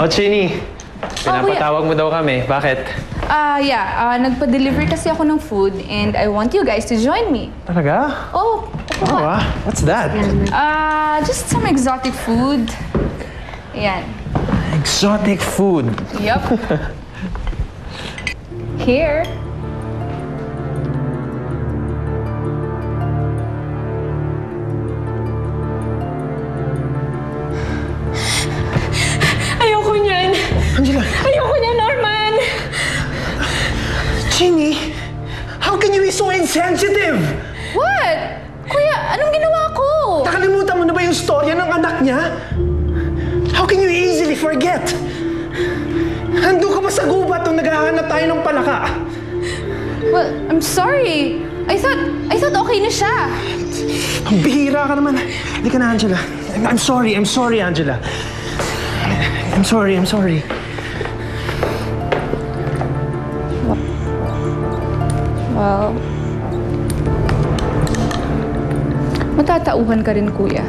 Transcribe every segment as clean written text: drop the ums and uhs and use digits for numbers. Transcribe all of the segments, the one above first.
O, Chini. Kuya. Pinapatawag mo daw kami. Bakit? Nagpa-deliver kasi ako ng food and I want you guys to join me. Talaga? Oh, Oh, what's that? just some exotic food. Ayan. Exotic food. Yup. Here. Ayoko niyan! Angela! Ayoko niyan, Norman! Chini! How can you be so insensitive? What? Kuya, anong ginawa ko? Nakalimutan mo na ba yung storya ng anak niya? How can you easily forget? Nandun ka ba sa gubat nung naghahanap tayo ng palaka? Well, I'm sorry. I thought okay na siya. Ang bihira ka naman. Hindi ka na, Angela. I'm sorry, Angela. I'm sorry. Well, matatauhan ka rin, kuya.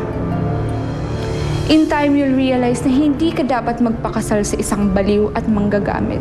In time, you'll realize na hindi ka dapat magpakasal sa isang baliw at manggagamit.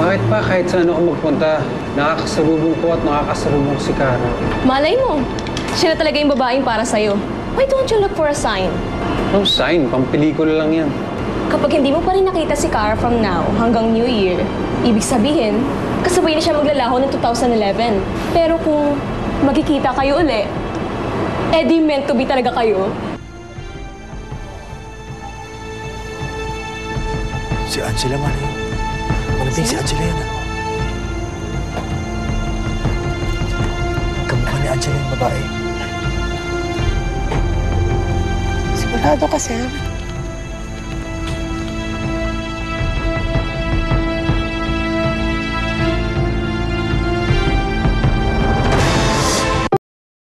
Bakit pa kahit saan ako magpunta, nakakasalubong ko at nakakasalubong si Cara? Malay mo, siya na talaga yung babaeng para sa'yo. Why don't you look for a sign? No sign, pampelikula lang yan. Kapag hindi mo pa rin nakita si Cara from now hanggang New Year, ibig sabihin, kasabay na siya maglalaho ng 2011. Pero kung magkikita kayo uli, di meant to be talaga kayo. Si Angela man eh. Malamig si Angela yan ah. Kamukha ni Angela yung babae. Sigurado ka, Sam?